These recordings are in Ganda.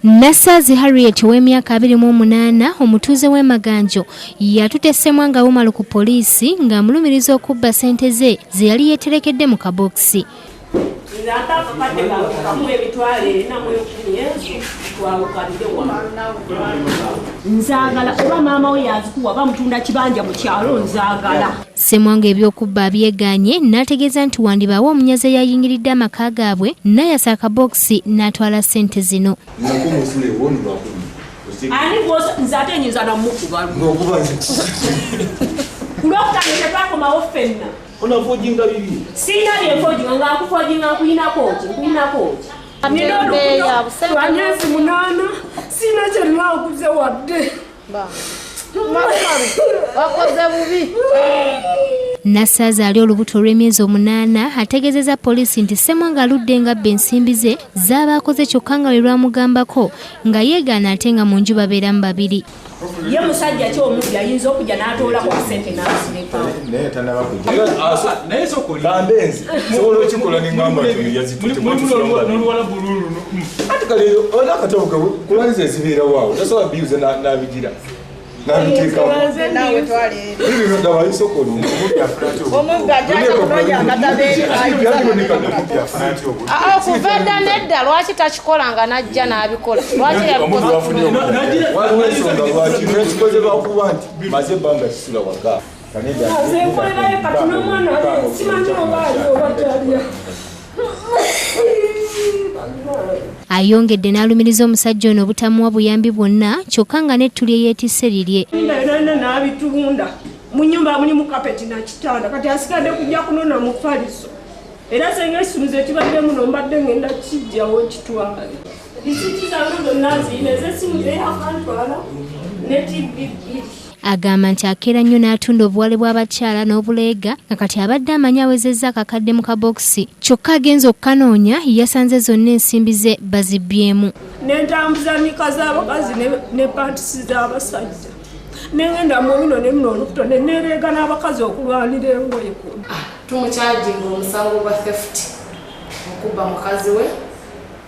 Nasazi Harriet w'emyaka 28 omutuuze w'e Maganjo yatutessemwa nga bumalo ku poliisi ng'amulumiriza okubba ssente ze yali yeeterekedde mu kabokisi. Nzagala oba maama we yazikuwa bamutunda kibanja mu kyalo nzagala. Ssemwanga ebyokubba abyeganye n'ategeeza nti wandibaawo omunyazi yayingiridde amaka gaabwe n'ayasa akabokisi n'atwala ssente zino. Ani gwosa nzate nyinza na mukuba. Kulokutandise twakomawo ffenna. Onafojinga bibi. Sina byefojinga nga akufojinga nkuyinako ki. Wanyezi munana sina kyalina okuze wadde. Wakoze bubi. Nasazi ali olubuto olw'emyezi 8 ategeezezza poliisi nti Ssemwanga aludde nga abba ensimbi ze z'abaakoze kyokka nga lwe lwamugambako nga yeegaana ate nga mu nju babeeramu babiri. Ye musajja ki omubi ayinza okujja n'atoola ku ssente n'azireka. Naye tanaba kujja. Naye sokola mbenzi. Sokola okikola n'engamba nti yazitutte mu n'oluwala bululu. Ati kale ola akatabo kulwaniza ezibeera waawo. Tasobola biuze n'abigira. Nawe twale. Bino ndaba isokolo. Omuntu ajja kunonya akatabeeri okuvadda nedda lwaki takikolanga n'ajja n'abikola. Lwaki yabikola? Waliwo ensonga lwaki nekikoze bakuba nti maze ebbanga kisula waka. Ayongedde n'alumiriza omusajja ono obutamuwa buyambi bwonna kyokka nga n'ettu lye yeetisse lirye. N'abitunda mu nnyumba mulimu kapeti na kitanda kati asigadde kujja kunona mu faliso. Era senga essumuzo ekibadde muno mbadde ngenda kijjawo kitwale. Disiti zange zonna ziyina ez'essimu zeyakantwala ne TV. Agamba nti akeera nnyo n'atunda obuwale bw'abakyala n'obuleega nga kati abadde amanyi awezezza akakadde mu kabokisi kyokka agenza okukanoonya yasanze zonna ensimbi ze bazibbyemu. N'entambuza mika z'abakazi ne pantisi z'abasajja n'engenda mu bino ne muno olubuto neereega n'abakazi okulwanira engoye kuno. Tumukyajinga omusango gwa theft okubba mukazi we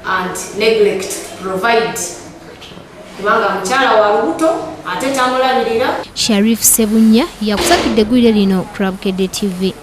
and neglect provide kubanga mukyala wa lubuto ate tamulabirira. Sharif Sebunya yakusakidde eggwire lino Club KD TV.